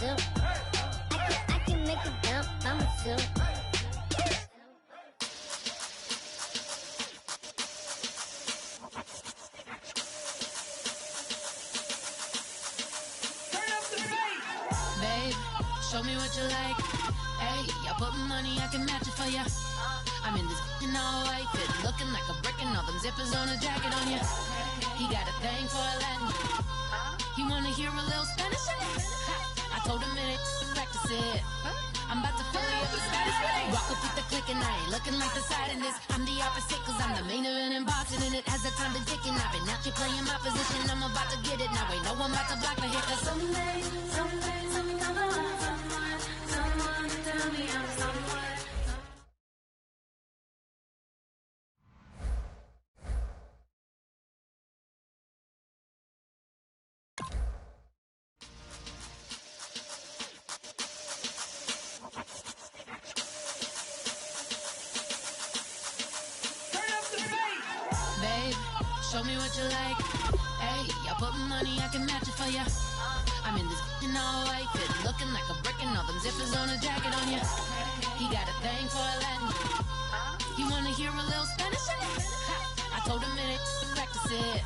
myself. I can make it dump by myself. Babe, show me what you like. Hey, I put money, I can match it for ya. I'm in this in all white fit, looking like a brick and all them zippers on a jacket on ya. He got a thing for a Latin. He wanna hear a little Spanish in it. I told him it ain't practice it. I'm about to fill you up with Spanish. Walk up with the click and I ain't looking like the side in this. I'm the opposite cause I'm the main event in boxing and it has the time been ticking. I've been out here playing my position, I'm about to get it. Now ain't no one about to block my hit cause someday I'm gonna want someone to tell me I'm someone. Babe, show me what you like. Hey, I put money, I can match it for ya. I'm in this in all white fit, looking like a brick and all them zippers on a jacket on ya. He got a thing for a Latin. He wanna hear a little Spanish in it. I told him it ain't practice it.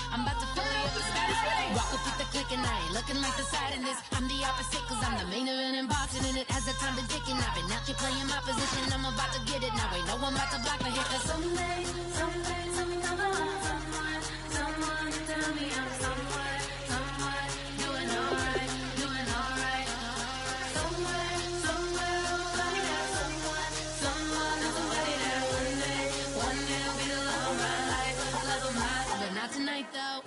I'm about to fill you up with Spanish. Walk up with the click and I ain't looking like the side in this. I'm the opposite cause I'm the main event in boxing and it has the time been ticking. I've been out here playing my position, I'm about to get it. Now ain't no one about to block my hit cause someday I'm gonna want someone to tell me I'm someone doing alright. Somewhere, somebody that someone that's somebody that one day will be the love of my life, but not tonight though.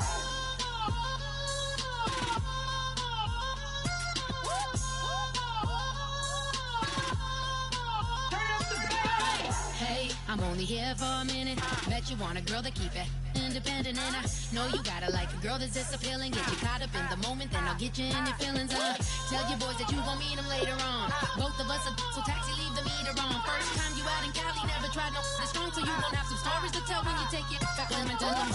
Hey, I'm only here for a minute. Bet you want a girl to keep it independent, and I know you gotta like a girl that's disappealing. Get you caught up in the moment, then I'll get you in your feelings. Tell your boys that you gon' meet them later on. Both of us are so taxi, leave the meter on. First time you out in Cali, never tried no strong, so you gon' have some stories to tell when you take your back home and tell them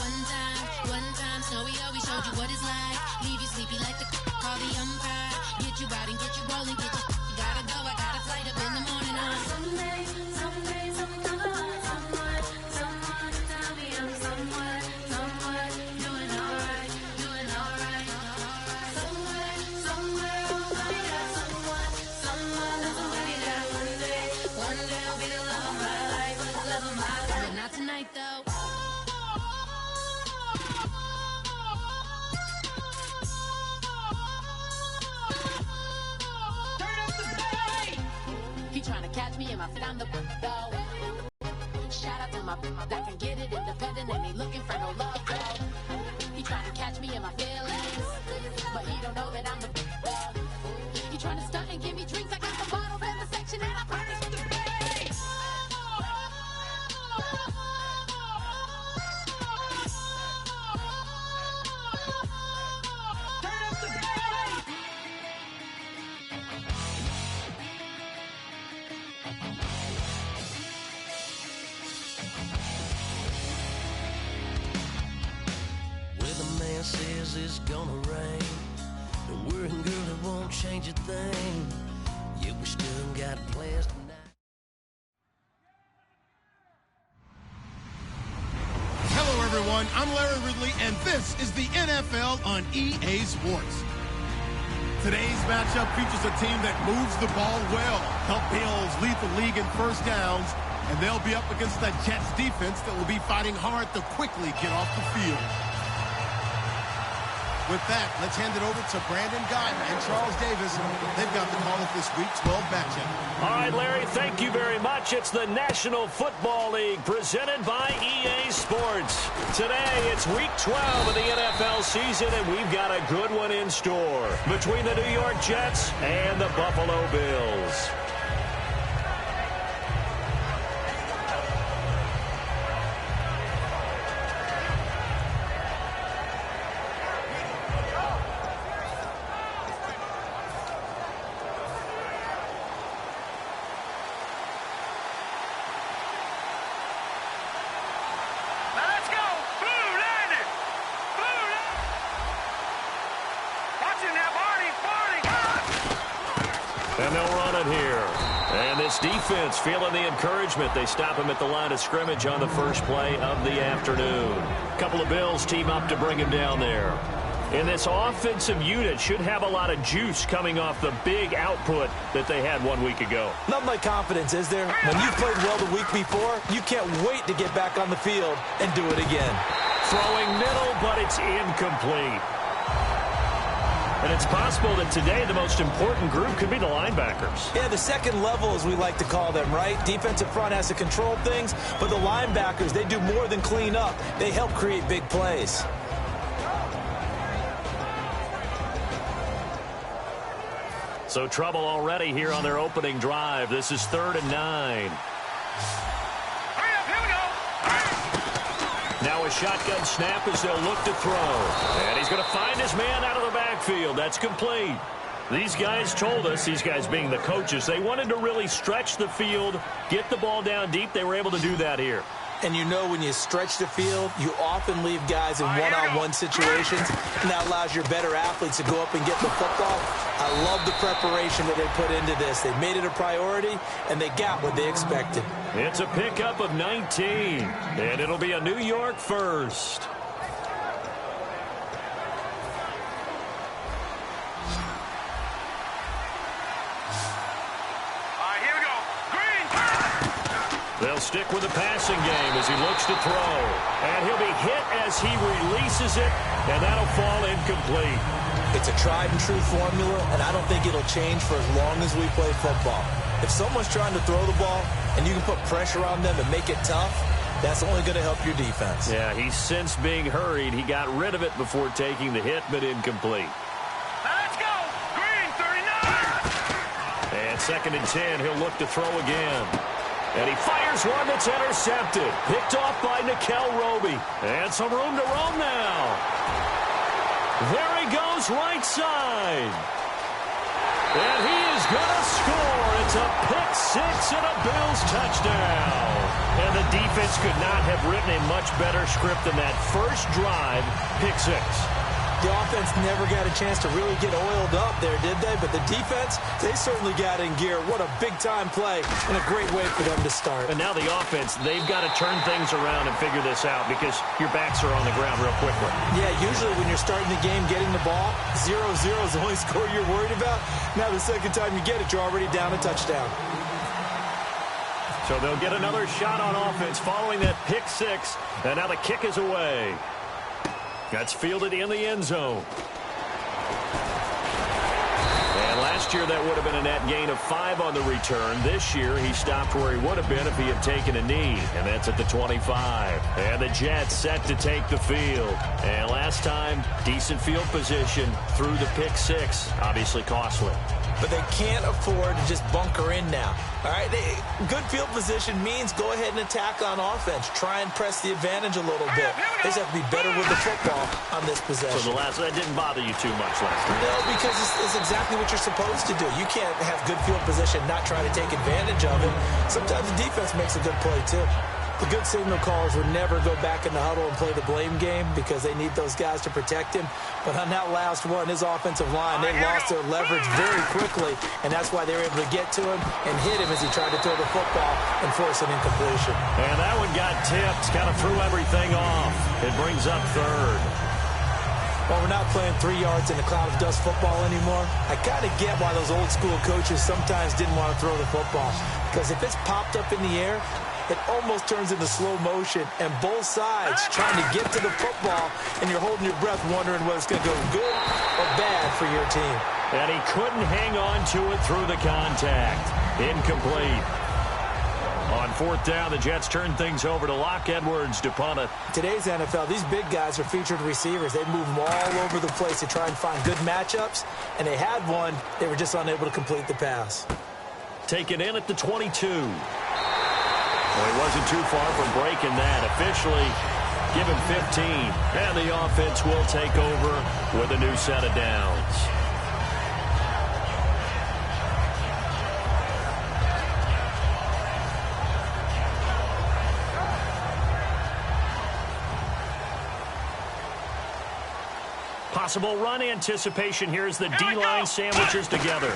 one time, Snowy always showed you what it's like. Leave you sleepy like the call the umpire. Get you out and get you rolling, get you gotta go. I got a flight up in the morning on someday I'm gonna want someone to tell me I'm someone doing alright. Somewhere, somebody that someone that's somebody that one day will be the love of my life, but not tonight though. He tryna catch me in my fit, I'm the though. Shout out to my that can get it independent and he looking for no love though. He tryna catch me in my feelings, but he don't know that I'm the though. He tryna stunt and give me drinks, I got the bottles in the section and I promise to pay. Says it's gonna rain. Don't worry, girl, it won't change a thing. Yeah, we still got plans tonight. Hello, everyone. I'm Larry Ridley, and this is the NFL on EA Sports. Today's matchup features a team that moves the ball well. The Bills lead the league in first downs, and they'll be up against the Jets defense that will be fighting hard to quickly get off the field. With that, let's hand it over to Brandon Guyton and Charles Davis. They've got the call of this Week 12 matchup. All right, Larry, thank you very much. It's the National Football League presented by EA Sports. Today, it's Week 12 of the NFL season, and we've got a good one in store between the New York Jets and the Buffalo Bills. And they'll run it here. And this defense feeling the encouragement. They stop him at the line of scrimmage on the first play of the afternoon. A couple of Bills team up to bring him down there. And this offensive unit should have a lot of juice coming off the big output that they had 1 week ago. Nothing like confidence, is there? When you've played well the week before, you can't wait to get back on the field and do it again. Throwing middle, but it's incomplete. And it's possible that today the most important group could be the linebackers. Yeah, the second level, as we like to call them, right? Defensive front has to control things, but the linebackers, they do more than clean up. They help create big plays. So trouble already here on their opening drive. This is 3rd and 9. Now a shotgun snap as they'll look to throw. And he's going to find his man out of the backfield. That's complete. These guys told us, these guys being the coaches, they wanted to really stretch the field, get the ball down deep. They were able to do that here. And you know when you stretch the field, you often leave guys in one-on-one situations, and that allows your better athletes to go up and get the football. I love the preparation that they put into this. They made it a priority, and they got what they expected. It's a pickup of 19, and it'll be a New York first. They'll stick with the passing game as he looks to throw. And he'll be hit as he releases it, and that'll fall incomplete. It's a tried-and-true formula, and I don't think it'll change for as long as we play football. If someone's trying to throw the ball, and you can put pressure on them and make it tough, that's only going to help your defense. Yeah, he's since being hurried. He got rid of it before taking the hit, but incomplete. Now let's go! Green, 39! And 2nd and 10, he'll look to throw again. And he fires one that's intercepted. Picked off by Nickel Roby. And some room to roam now. There he goes, right side. And he is going to score. It's a pick six and a Bills touchdown. And the defense could not have written a much better script than that first drive, pick six. The offense never got a chance to really get oiled up there, did they? But the defense, they certainly got in gear. What a big-time play and a great way for them to start. And now the offense, they've got to turn things around and figure this out because your backs are on the ground real quickly. Yeah, usually when you're starting the game, getting the ball, 0-0 is the only score you're worried about. Now the second time you get it, you're already down a touchdown. So they'll get another shot on offense following that pick six. And now the kick is away. That's fielded in the end zone. And last year that would have been a net gain of 5 on the return. This year he stopped where he would have been if he had taken a knee. And that's at the 25. And the Jets set to take the field. And last time, decent field position through the pick six. Obviously costly. But they can't afford to just bunker in now. All right, good field position means go ahead and attack on offense. Try and press the advantage a little bit. They just have to be better with the football on this possession. So that didn't bother you too much last time? No, because it's exactly what you're supposed to do. You can't have good field position, not try to take advantage of it. Sometimes the defense makes a good play, too. The good signal callers would never go back in the huddle and play the blame game because they need those guys to protect him. But on that last one, his offensive line, they lost their leverage very quickly, and that's why they were able to get to him and hit him as he tried to throw the football and force an incompletion. And that one got tipped, kind of threw everything off. It brings up 3rd. Well, we're not playing 3 yards in a cloud of dust football anymore. I kind of get why those old school coaches sometimes didn't want to throw the football. Because if it's popped up in the air, it almost turns into slow motion, and both sides trying to get to the football, and you're holding your breath wondering whether it's going to go good or bad for your team. And he couldn't hang on to it through the contact. Incomplete. On 4th down, the Jets turn things over to Locke Edwards to punt it. Today's NFL, these big guys are featured receivers. They move them all over the place to try and find good matchups, and they had one. They were just unable to complete the pass. Taken in at the 22. Well, he wasn't too far from breaking that. Officially, give him 15. And the offense will take over with a new set of downs. Possible run anticipation here as the D-line sandwiches together.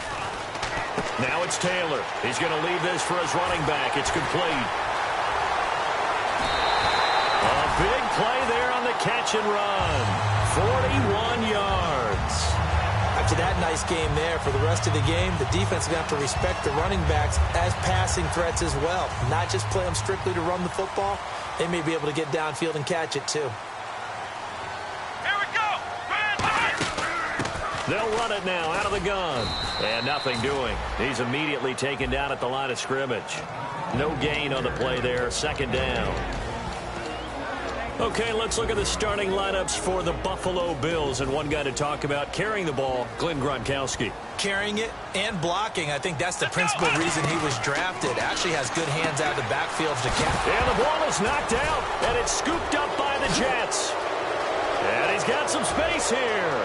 Now it's Taylor. He's going to leave this for his running back. It's complete. A big play there on the catch and run. 41 yards. After that nice game there, for the rest of the game, the defense is going to have to respect the running backs as passing threats as well. Not just play them strictly to run the football. They may be able to get downfield and catch it too. Here we go. They'll run it now out of the gun. And nothing doing. He's immediately taken down at the line of scrimmage. No gain on the play there. Second down. Okay, let's look at the starting lineups for the Buffalo Bills. And one guy to talk about carrying the ball, Glenn Gronkowski. Carrying it and blocking. I think that's the principal reason he was drafted. Actually has good hands out of the backfield to catch. And the ball is knocked out, and it's scooped up by the Jets. And he's got some space here.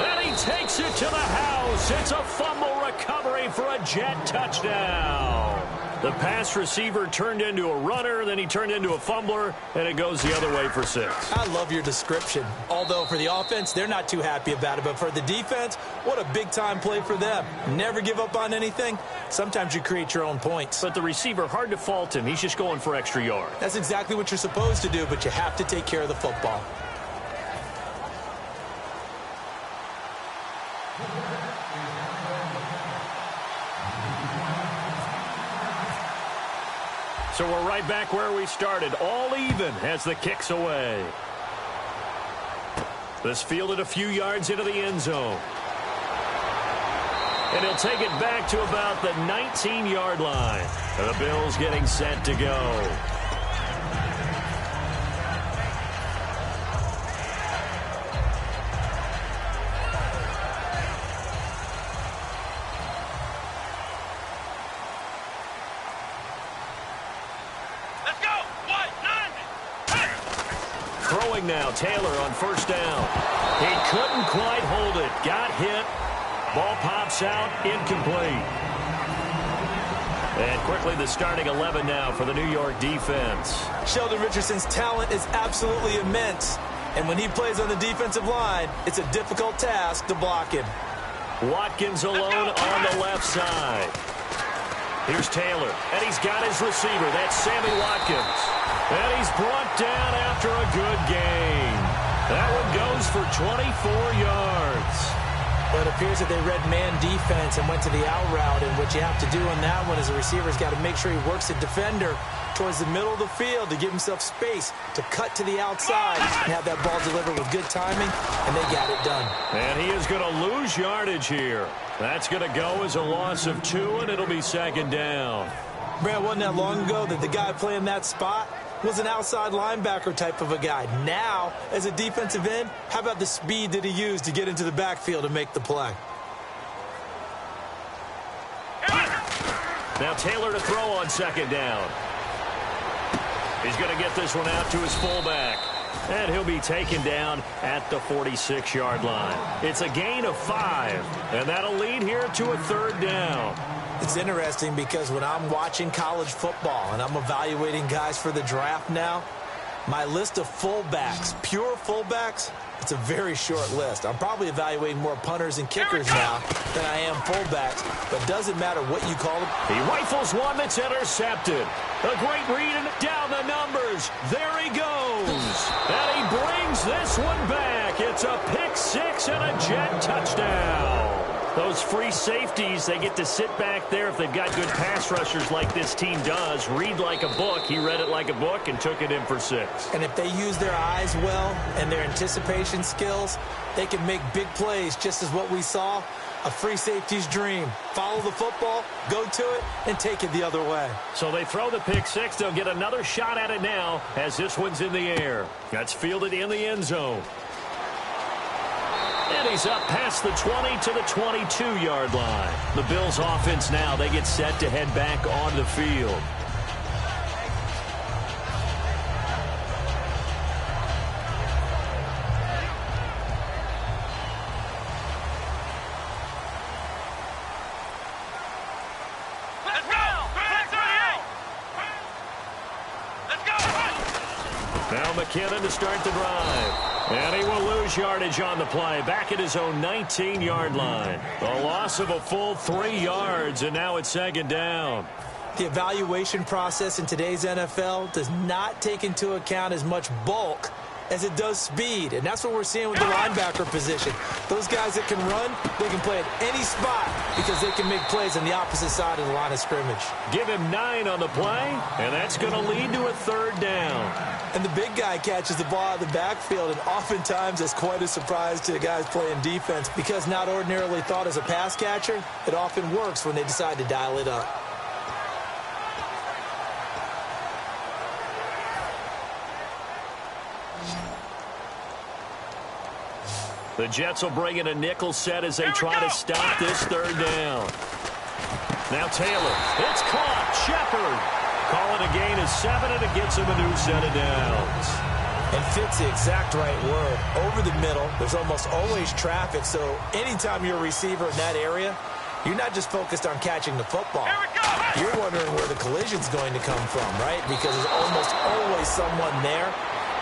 And he takes it to the house. It's a fumble recovery for a Jet touchdown. The pass receiver turned into a runner, then he turned into a fumbler, and it goes the other way for 6. I love your description. Although for the offense, they're not too happy about it. But for the defense, what a big-time play for them. Never give up on anything. Sometimes you create your own points. But the receiver, hard to fault him. He's just going for extra yards. That's exactly what you're supposed to do, but you have to take care of the football. So we're right back where we started, all even as the kick's away. This fielded a few yards into the end zone. And he'll take it back to about the 19-yard line. The Bills getting set to go. Throwing now, Taylor on first down. He couldn't quite hold it. Got hit. Ball pops out, incomplete. And quickly the starting 11 now for the New York defense. Sheldon Richardson's talent is absolutely immense. And when he plays on the defensive line, it's a difficult task to block him. Watkins alone on the left side. Here's Taylor, and he's got his receiver. That's Sammy Watkins. And he's brought down after a good gain. That one goes for 24 yards. Well, it appears that they read man defense and went to the out route. And what you have to do on that one is the receiver's got to make sure he works the defender towards the middle of the field to give himself space to cut to the outside and have that ball delivered with good timing, and they got it done. And he is going to lose yardage here. That's going to go as a loss of 2, and it'll be second down. Brad, wasn't that long ago that the guy playing that spot was an outside linebacker type of a guy. Now, as a defensive end, how about the speed that he used to get into the backfield and make the play? Now Taylor to throw on second down. He's going to get this one out to his fullback. And he'll be taken down at the 46-yard line. It's a gain of 5, and that'll lead here to a third down. It's interesting because when I'm watching college football and I'm evaluating guys for the draft now, my list of fullbacks, pure fullbacks, it's a very short list. I'm probably evaluating more punters and kickers now than I am fullbacks, but it doesn't matter what you call them. He rifles one that's intercepted. A great read and down the numbers. There he goes. And he brings this one back. It's a pick 6 and a Jet touchdown. Those free safeties, they get to sit back there if they've got good pass rushers like this team does. Read like a book. He read it like a book and took it in for 6. And if they use their eyes well and their anticipation skills, they can make big plays, just as what we saw. A free safety's dream. Follow the football, go to it, and take it the other way. So they throw the pick 6. They'll get another shot at it now as this one's in the air. That's fielded in the end zone. And he's up past the 20 to the 22-yard line. The Bills offense now, they get set to head back on the field. Now McKinnon to start the drive. And he will lose yardage on the play, back at his own 19-yard line. A loss of a full 3 yards, and now it's second down. The evaluation process in today's NFL does not take into account as much bulk as it does speed, and that's what we're seeing with the linebacker position. Those guys that can run, they can play at any spot because they can make plays on the opposite side of the line of scrimmage. Give him 9 on the play, and that's going to lead to a third down. And the big guy catches the ball out of the backfield, and oftentimes it's quite a surprise to the guys playing defense because not ordinarily thought as a pass catcher, it often works when they decide to dial it up. The Jets will bring in a nickel set as they try to stop this third down. Now Taylor. It's caught. Shepard. Calling a gain of 7, and it gets him a new set of downs. And fits the exact right word. Over the middle, there's almost always traffic, so anytime you're a receiver in that area, you're not just focused on catching the football. You're wondering where the collision's going to come from, right? Because there's almost always someone there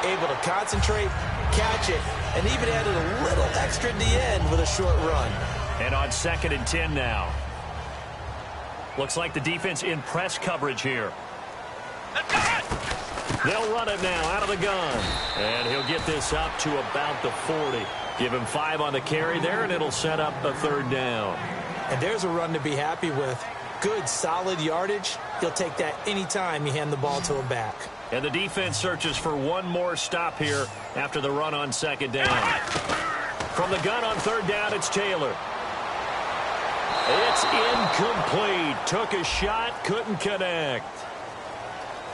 able to concentrate, catch it, and even added a little extra at the end with a short run. And on 2nd and 10 now. Looks like the defense in press coverage here. They'll run it now out of the gun. And he'll get this up to about the 40. Give him 5 on the carry there, and it'll set up a third down. And there's a run to be happy with. Good, solid yardage. He'll take that anytime you hand the ball to a back. And the defense searches for one more stop here after the run on 2nd down. From the gun on 3rd down, it's Taylor. It's incomplete. Took a shot, couldn't connect.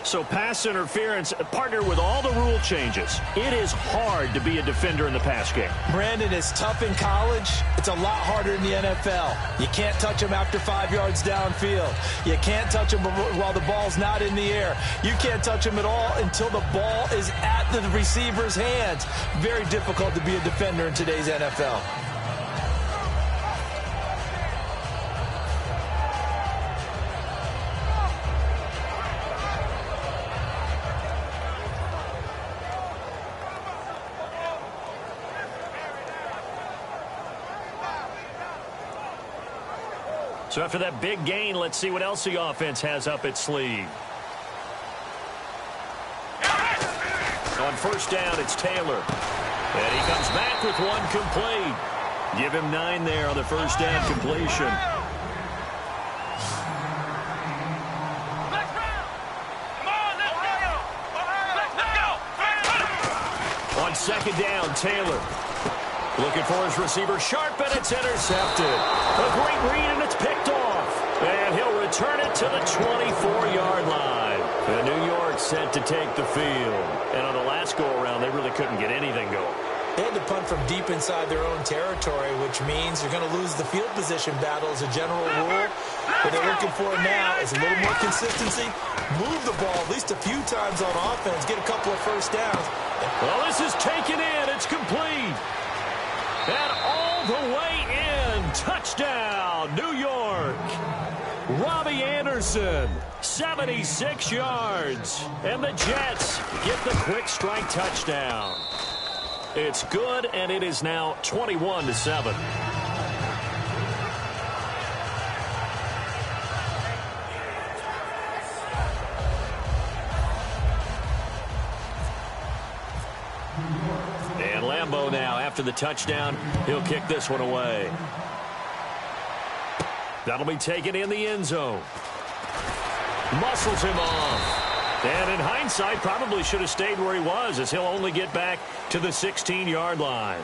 So pass interference, partnered with all the rule changes. It is hard to be a defender in the pass game. Brandon, is tough in college. It's a lot harder in the NFL. You can't touch him after 5 yards downfield. You can't touch him while the ball's not in the air. You can't touch him at all until the ball is at the receiver's hands. Very difficult to be a defender in today's NFL. So after that big gain, let's see what else the offense has up its sleeve. On 1st down, it's Taylor. And he comes back with one complete. Give him 9 there on the 1st down completion. On 2nd down, Taylor. Looking for his receiver, sharp, and it's intercepted. A great read, and it's picked off. And he'll return it to the 24-yard line. And New York set to take the field. And on the last go-around, they really couldn't get anything going. They had to punt from deep inside their own territory, which means you're going to lose the field position battle as a general rule. What they're looking for now is a little more consistency. Move the ball at least a few times on offense. Get a couple of 1st downs. Well, this is taken in. It's complete. And all the way in. Touchdown, New York. Robbie Anderson, 76 yards. And the Jets get the quick strike touchdown. It's good, and it is now 21-7. And Lambeau now, after the touchdown, he'll kick this one away. That'll be taken in the end zone. Muscles him off. And in hindsight, probably should have stayed where he was, as he'll only get back to the 16-yard line.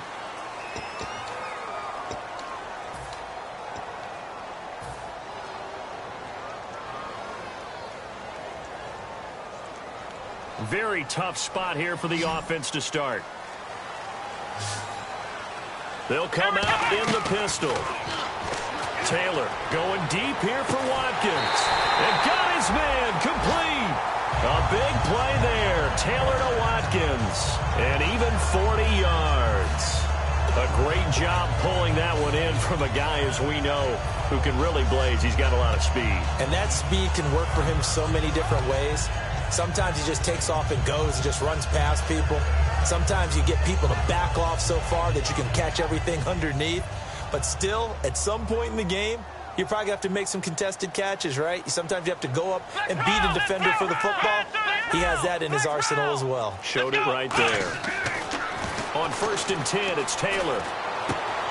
Very tough spot here for the offense to start. They'll come out in the pistol. Taylor going deep here for Watkins. And got his man complete. A big play there. Taylor to Watkins. And even 40 yards. A great job pulling that one in from a guy, as we know, who can really blaze. He's got a lot of speed. And that speed can work for him so many different ways. Sometimes he just takes off and goes and just runs past people. Sometimes you get people to back off so far that you can catch everything underneath. But still, at some point in the game, you probably have to make some contested catches, right? Sometimes you have to go up and beat a defender for the football. He has that in his arsenal as well. Showed it right there. On 1st and 10, it's Taylor.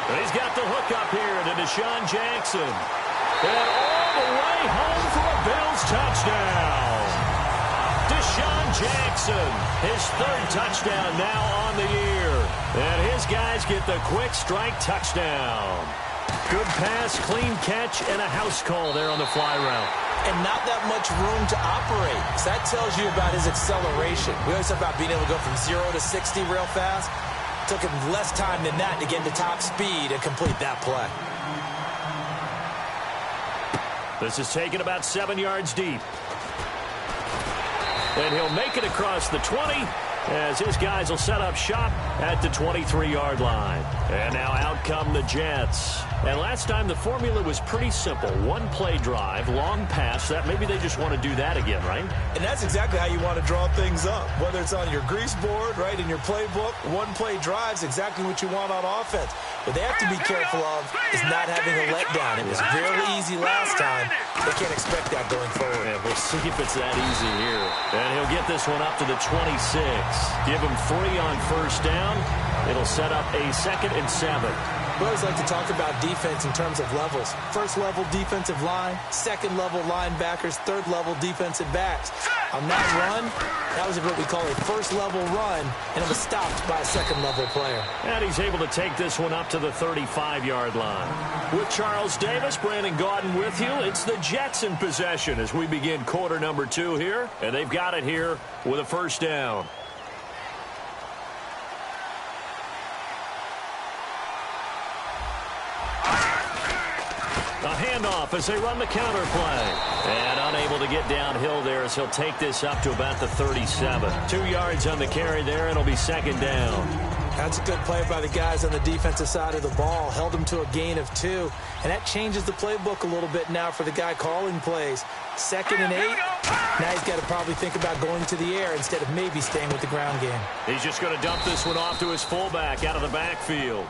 And he's got the hook up here to Deshaun Jackson. And all the way home for a Bills touchdown. Deshaun Jackson, his 3rd touchdown now on the year. And his guys get the quick strike touchdown. Good pass, clean catch, and a house call there on the fly route. And not that much room to operate. So that tells you about his acceleration. We always talk about being able to go from 0 to 60 real fast. Took him less time than that to get to top speed and complete that play. This is taken about 7 yards deep. And he'll make it across the 20 as his guys will set up shop at the 23-yard line. And now out come the Jets. And last time the formula was pretty simple. 1-play drive, long pass. That maybe they just want to do that again, right? And that's exactly how you want to draw things up. Whether it's on your grease board, right, in your playbook, 1-play drive's exactly what you want on offense. What they have to be careful of is not having a letdown. It was fairly easy last time. They can't expect that going forward. Yeah, we'll see if it's that easy here. And he'll get this one up to the 26. Give him 3 on 1st down. It'll set up a 2nd and 7. We always like to talk about defense in terms of levels. 1st level defensive line, 2nd level linebackers, 3rd level defensive backs. On that run, that was what we call a 1st level run, and it was stopped by a 2nd level player. And he's able to take this one up to the 35-yard line. With Charles Davis, Brandon Gaudin with you. It's the Jets in possession as we begin quarter number 2 here. And they've got it here with a 1st down. A handoff as they run the counter play. And unable to get downhill there as he'll take this up to about the 37. 2 yards on the carry there, and it'll be 2nd down. That's a good play by the guys on the defensive side of the ball. Held him to a gain of 2. And that changes the playbook a little bit now for the guy calling plays. 2nd and 8. Now he's got to probably think about going to the air instead of maybe staying with the ground game. He's just going to dump this one off to his fullback out of the backfield.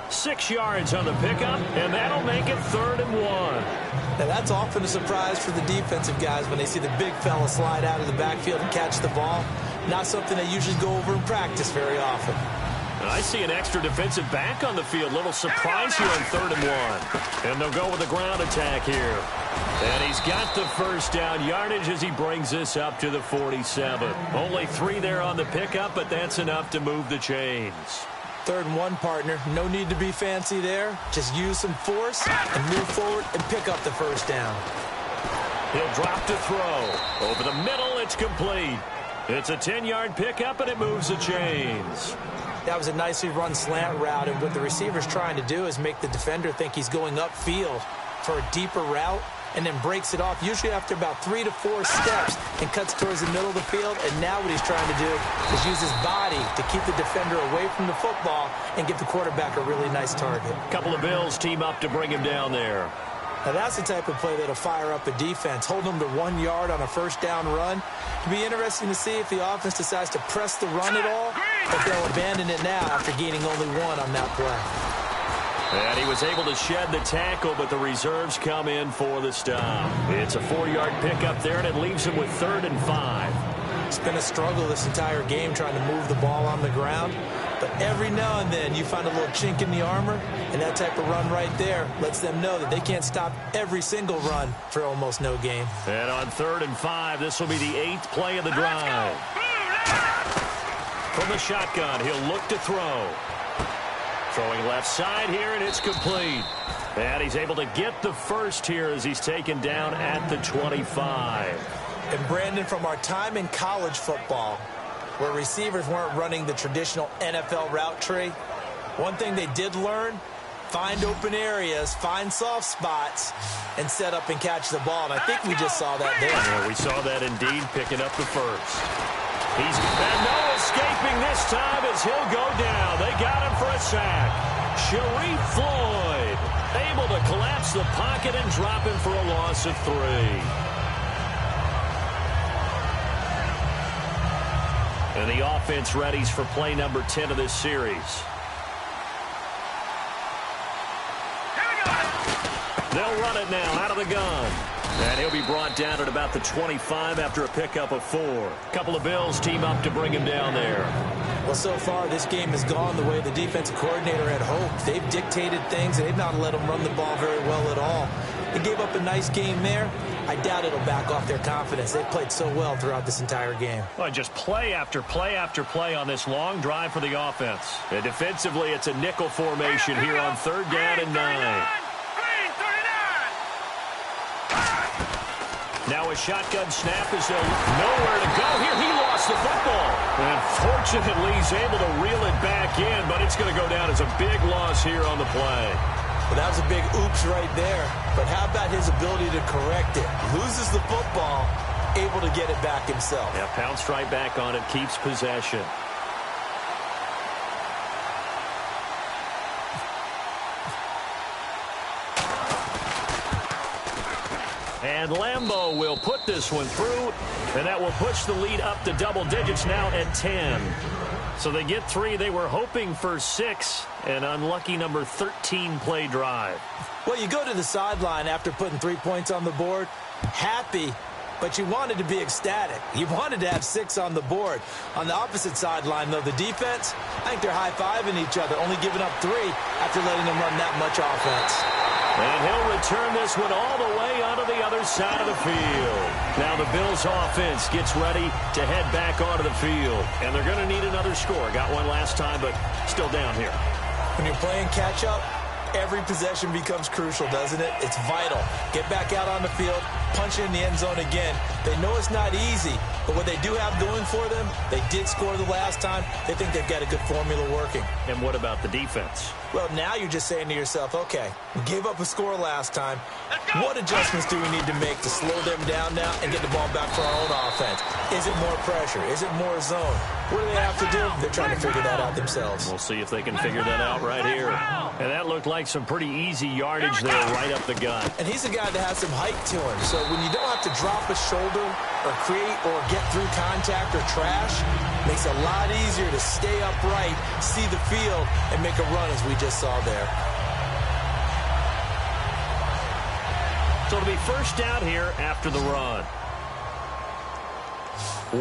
6 yards on the pickup, and that'll make it 3rd and 1. Now that's often a surprise for the defensive guys when they see the big fella slide out of the backfield and catch the ball. Not something they usually go over in practice very often. And I see an extra defensive back on the field. Little surprise here on 3rd and 1. And they'll go with a ground attack here. And he's got the 1st down yardage as he brings this up to the 47. Only 3 there on the pickup, but that's enough to move the chains. 3rd and 1, partner. No need to be fancy there. Just use some force and move forward and pick up the 1st down. He'll drop to throw. Over the middle, it's complete. It's a 10-yard pickup, and it moves the chains. That was a nicely run slant route, and what the receiver's trying to do is make the defender think he's going upfield for a deeper route, and then breaks it off, usually after about 3 to 4 steps, and cuts towards the middle of the field. And now what he's trying to do is use his body to keep the defender away from the football and give the quarterback a really nice target. A couple of Bills team up to bring him down there. Now that's the type of play that'll fire up a defense. Hold them to 1 yard on a 1st down run. It'll be interesting to see if the offense decides to press the run at all, but they'll abandon it now after gaining only 1 on that play. And he was able to shed the tackle, but the reserves come in for the stop. It's a 4-yard pickup there, and it leaves him with 3rd and 5. It's been a struggle this entire game trying to move the ball on the ground. But every now and then you find a little chink in the armor, and that type of run right there lets them know that they can't stop every single run for almost no gain. And on 3rd and 5, this will be the 8th play of the drive. From the shotgun, he'll look to throw. Throwing left side here, and it's complete. And he's able to get the 1st here as he's taken down at the 25. And Brandon, from our time in college football, where receivers weren't running the traditional NFL route tree, one thing they did learn, find open areas, find soft spots, and set up and catch the ball. And I think we just saw that there. Yeah, we saw that indeed, picking up the 1st. And no escaping this time as he'll go down. They got him for a sack. Sharif Floyd able to collapse the pocket and drop him for a loss of 3. And the offense readies for play number 10 of this series. They'll run it now out of the gun. And he'll be brought down at about the 25 after a pickup of 4. A couple of Bills team up to bring him down there. Well, so far, this game has gone the way the defensive coordinator had hoped. They've dictated things. They've not let them run the ball very well at all. They gave up a nice game there. I doubt it'll back off their confidence. They've played so well throughout this entire game. Well, just play after play after play on this long drive for the offense. And defensively, it's a nickel formation here on 3rd down and 9. Now a shotgun snap is nowhere to go. Here he lost the football. And fortunately, he's able to reel it back in, but it's going to go down as a big loss here on the play. Well, that was a big oops right there. But how about his ability to correct it? Loses the football, able to get it back himself. Yeah, pounced right back on it, keeps possession. And Lambeau will put this one through, and that will push the lead up to double digits now at 10. So they get 3. They were hoping for 6, an unlucky number 13 play drive. Well, you go to the sideline after putting 3 points on the board, happy, but you wanted to be ecstatic. You wanted to have 6 on the board. On the opposite sideline, though, the defense, I think they're high-fiving each other, only giving up 3 after letting them run that much offense. And he'll return this one all the way onto the other side of the field. Now the Bills offense gets ready to head back onto the field. And they're going to need another score. Got one last time, but still down here. When you're playing catch-up, every possession becomes crucial, doesn't it? It's vital. Get back out on the field, punch in the end zone again. They know it's not easy, but what they do have going for them, they did score the last time. They think they've got a good formula working. And what about the defense? Well, now you're just saying to yourself, okay, we gave up a score last time. What adjustments do we need to make to slow them down now and get the ball back for our own offense? Is it more pressure? Is it more zone? What do they have to do? They're trying to figure that out themselves. We'll see if they can figure that out right here. And that looked like some pretty easy yardage there right up the gut. And he's a guy that has some height to him. So when you don't have to drop a shoulder or create or get through contact or trash, makes it a lot easier to stay upright, see the field, and make a run as we just saw there. So it'll be first down here after the run.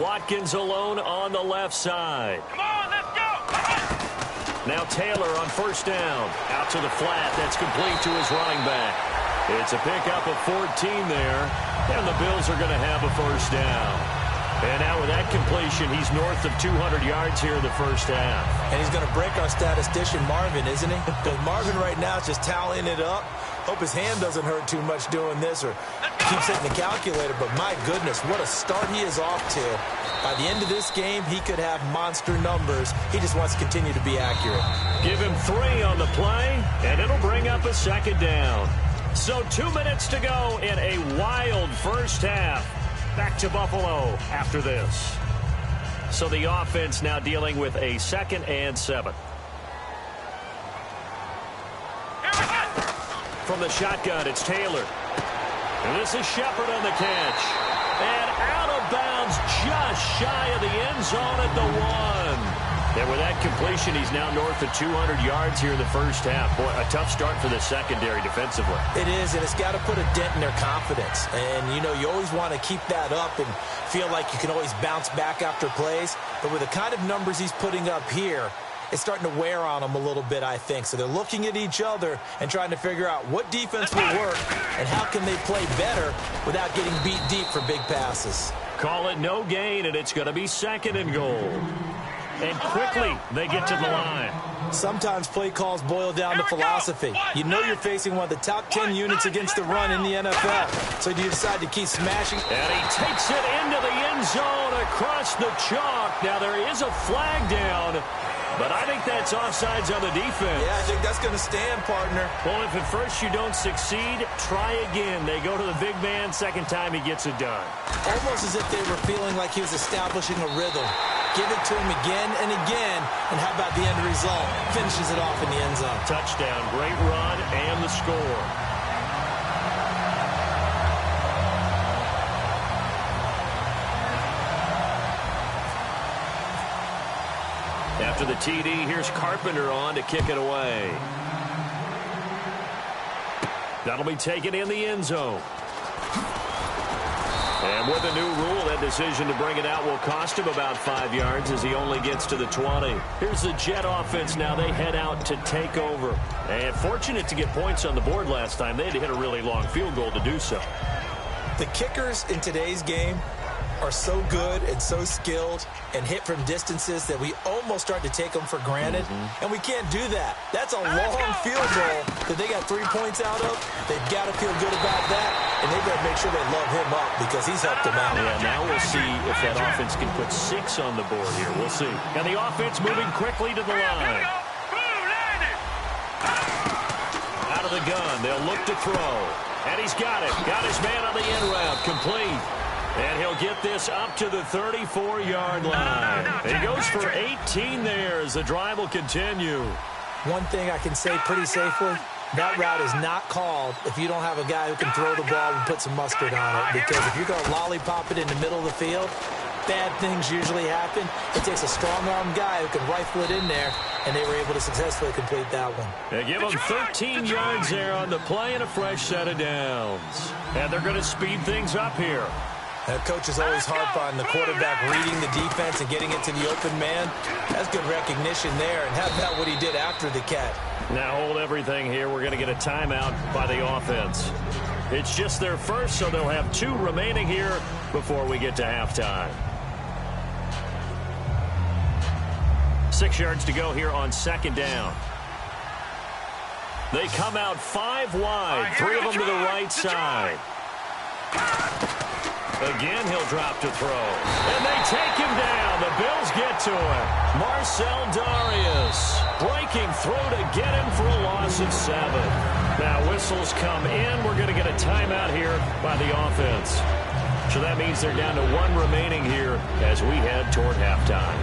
Watkins alone on the left side. Come on, let's go! Now Taylor on first down. Out to the flat. That's complete to his running back. It's a pickup of 14 there. And the Bills are going to have a first down. And now with that completion, he's north of 200 yards here in the first half. And he's going to break our statistician Marvin, isn't he? Because Marvin right now is just tallying it up. Hope his hand doesn't hurt too much doing this or keeps hitting the calculator. But my goodness, what a start he is off to. By the end of this game, he could have monster numbers. He just wants to continue to be accurate. Give him 3 on the play, and it'll bring up a second down. So 2 minutes to go in a wild first half. Back to Buffalo after this. So the offense now dealing with a 2nd and 7. From the shotgun, it's Taylor. And this is Shepard on the catch. And out of bounds just shy of the end zone at the 1. And with that completion, he's now north of 200 yards here in the first half. Boy, a tough start for the secondary defensively. It is, and it's got to put a dent in their confidence. And, you know, you always want to keep that up and feel like you can always bounce back after plays. But with the kind of numbers he's putting up here, it's starting to wear on them a little bit, I think. So they're looking at each other and trying to figure out what defense will work and how can they play better without getting beat deep for big passes. Call it no gain, and it's going to be 2nd and goal. And quickly, they get to the line. Sometimes play calls boil down to philosophy. You know you're facing one of the top 10 units against the run in the NFL. So do you decide to keep smashing? And he takes it into the end zone across the chalk. Now there is a flag down, but I think that's offsides on the defense. Yeah, I think that's going to stand, partner. Well, if at first you don't succeed, try again. They go to the big man. Second time he gets it done. Almost as if they were feeling like he was establishing a rhythm. Give it to him again and again, and how about the end result? Finishes it off in the end zone. Touchdown, great run, and the score. After the TD, here's Carpenter on to kick it away. That'll be taken in the end zone. And with a new rule, that decision to bring it out will cost him about 5 yards as he only gets to the 20. Here's the Jet offense now. They head out to take over. And fortunate to get points on the board last time. They had to hit a really long field goal to do so. The kickers in today's game are so good and so skilled and hit from distances that we almost start to take them for granted. And we can't do that. That's a long field goal that they got 3 points out of. They've got to feel good about that, and they better make sure they love him up because he's helped them out. Yeah, now we'll see if that offense can put 6 on the board here. We'll see. And the offense moving quickly to the line. Out of the gun, they'll look to throw. And he's got it. Got his man on the end route. Complete. And he'll get this up to the 34-yard line. And he goes for 18 there as the drive will continue. One thing I can say pretty safely, that route is not called if you don't have a guy who can throw the ball and put some mustard on it. Because if you're going to lollipop it in the middle of the field, bad things usually happen. It takes a strong-arm guy who can rifle it in there, and they were able to successfully complete that one. They give him 13 yards there on the play and a fresh set of downs. And they're going to speed things up here. Coaches always harp on the quarterback reading the defense and getting into the open man. That's good recognition there. And how about what he did after the catch? Now hold everything here. We're going to get a timeout by the offense. It's just their first, so they'll have 2 remaining here before we get to halftime. 6 yards to go here on second down. They come out 5 wide, 3 of them to the right side. Again, he'll drop to throw. And they take him down. The Bills get to him. Marcel Darius breaking through to get him for a loss of 7. Now whistles come in. We're going to get a timeout here by the offense. So that means they're down to 1 remaining here as we head toward halftime.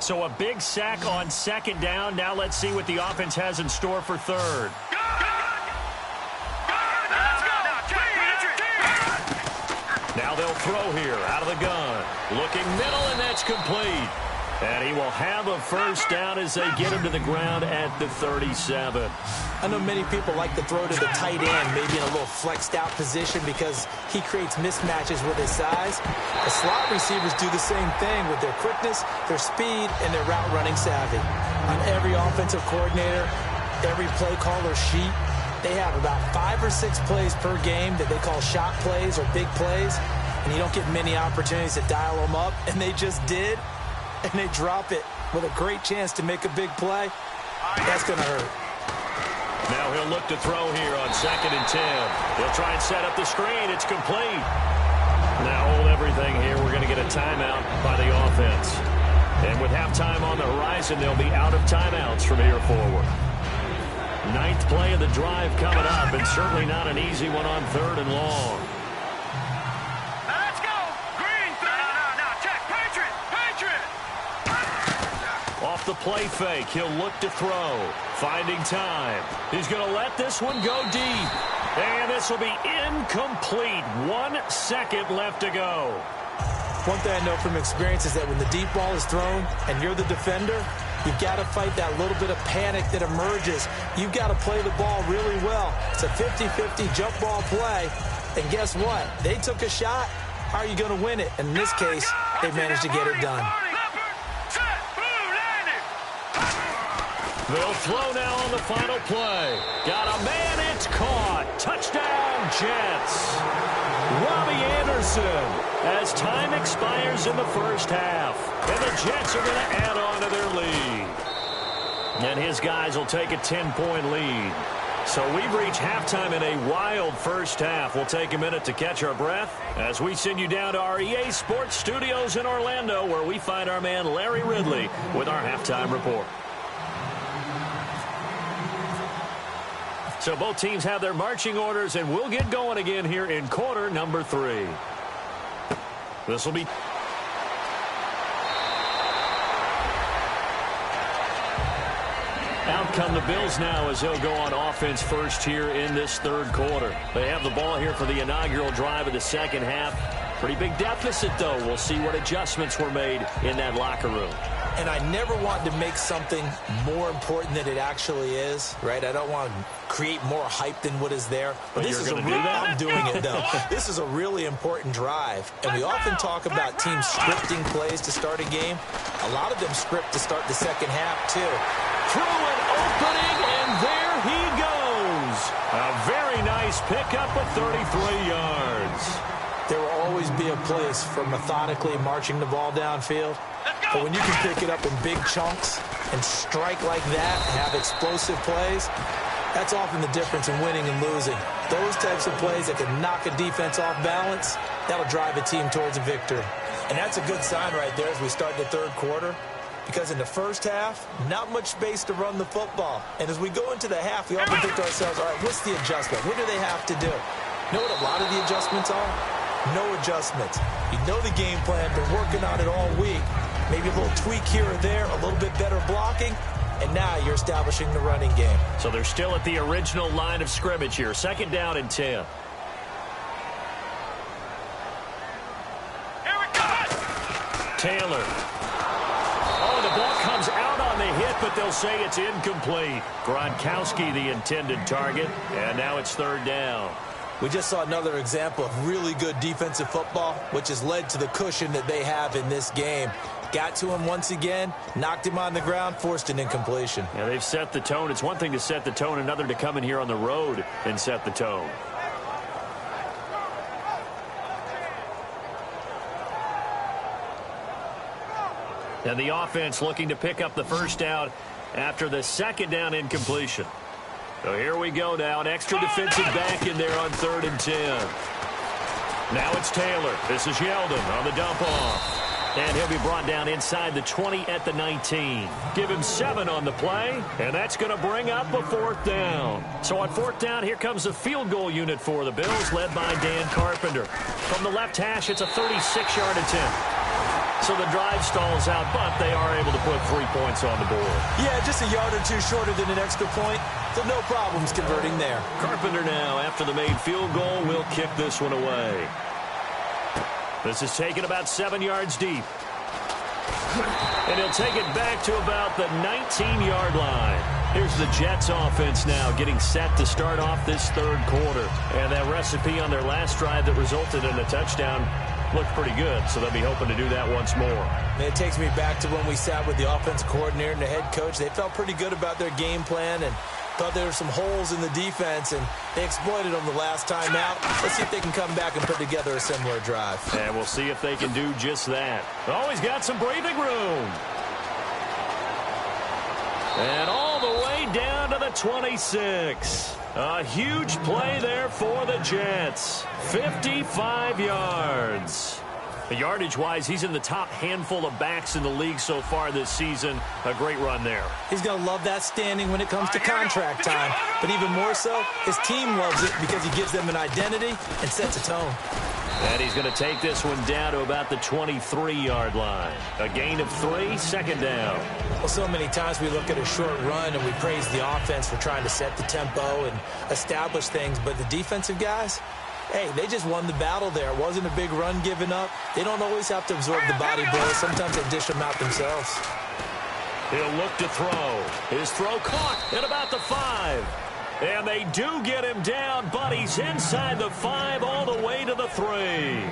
So a big sack on second down. Now let's see what the offense has in store for third. Now they'll throw here out of the gun. Looking middle, and that's complete. And he will have a first down as they get him to the ground at the 37. I know many people like to throw to the tight end, maybe in a little flexed out position because he creates mismatches with his size. The slot receivers do the same thing with their quickness, their speed, and their route running savvy. On every offensive coordinator, every play caller sheet, they have about 5 or 6 plays per game that they call shot plays or big plays, and you don't get many opportunities to dial them up, and they just did. And they drop it with a great chance to make a big play. That's going to hurt. Now he'll look to throw here on 2nd and 10. He'll try and set up the screen. It's complete. Now hold everything here. We're going to get a timeout by the offense. And with halftime on the horizon, they'll be out of timeouts from here forward. 9th play of the drive coming up, and certainly not an easy one on 3rd and long. Off the play fake, he'll look to throw. Finding time. He's going to let this one go deep. And this will be incomplete. 1 second left to go. One thing I know from experience is that when the deep ball is thrown and you're the defender, you've got to fight that little bit of panic that emerges. You've got to play the ball really well. It's a 50-50 jump ball play. And guess what? They took a shot. How are you going to win it? In this case, they managed to get it done. They'll throw now on the final play. Got a man, it's caught. Touchdown, Jets. Robbie Anderson as time expires in the first half. And the Jets are going to add on to their lead. And his guys will take a 10-point lead. So we've reached halftime in a wild first half. We'll take a minute to catch our breath as we send you down to our EA Sports Studios in Orlando, where we find our man Larry Ridley with our halftime report. So both teams have their marching orders, and we'll get going again here in quarter number 3. This will be... Out come the Bills now as they'll go on offense first here in this third quarter. They have the ball here for the inaugural drive of the second half. Pretty big deficit, though. We'll see what adjustments were made in that locker room. And I never want to make something more important than it actually is, right? I don't want to create more hype than what is there. But this is I'm doing it, though. This is a really important drive. And we often talk about teams scripting plays to start a game. A lot of them script to start the second half, too. Through an opening, and there he goes. A very nice pickup of 33 yards. There will always be a place for methodically marching the ball downfield. But when you can pick it up in big chunks and strike like that and have explosive plays, that's often the difference in winning and losing. Those types of plays that can knock a defense off balance, that'll drive a team towards a victory. And that's a good sign right there as we start the third quarter. Because in the first half, not much space to run the football. And as we go into the half, we often think to ourselves, all right, what's the adjustment? What do they have to do? You know what a lot of the adjustments are? No adjustments. You know the game plan, been working on it all week. Maybe a little tweak here or there, a little bit better blocking, and now you're establishing the running game. So they're still at the original line of scrimmage here. Second down and 10. Here we go! Taylor. Oh, the ball comes out on the hit, but they'll say it's incomplete. Gronkowski, the intended target, and now it's third down. We just saw another example of really good defensive football, which has led to the cushion that they have in this game. Got to him once again, knocked him on the ground, forced an incompletion. Yeah, they've set the tone. It's one thing to set the tone, another to come in here on the road and set the tone. And the offense looking to pick up the first down after the second down incompletion. So here we go now, an extra defensive back in there on 3rd and 10. Now it's Taylor. This is Yeldon on the dump off. And he'll be brought down inside the 20 at the 19. Give him 7 on the play, and that's going to bring up a 4th down. So on 4th down, here comes the field goal unit for the Bills, led by Dan Carpenter. From the left hash, it's a 36-yard attempt. So the drive stalls out, but they are able to put 3 points on the board. Yeah, just a yard or two shorter than an extra point, so no problems converting there. Carpenter now, after the made field goal, will kick this one away. This is taken about 7 yards deep. And he'll take it back to about the 19-yard line. Here's the Jets offense now getting set to start off this third quarter. And that recipe on their last drive that resulted in a touchdown looked pretty good, so they'll be hoping to do that once more. And it takes me back to when we sat with the offensive coordinator and the head coach. They felt pretty good about their game plan and thought there were some holes in the defense, and they exploited them the last time out. Let's see if they can come back and put together a similar drive. And we'll see if they can do just that. Oh, he's got some breathing room. And all the way down to the 26. A huge play there for the Jets. 55 yards. Yardage-wise, he's in the top handful of backs in the league so far this season. A great run there. He's going to love that standing when it comes to contract time. But even more so, his team loves it because he gives them an identity and sets a tone. And he's going to take this one down to about the 23-yard line. A gain of 3, second down. Well, so many times we look at a short run and we praise the offense for trying to set the tempo and establish things. But the defensive guys, hey, they just won the battle there. It wasn't a big run given up. They don't always have to absorb the body blows. Sometimes they dish them out themselves. He'll look to throw. His throw caught at about the 5. And they do get him down, but he's inside the 5 all the way to the 3.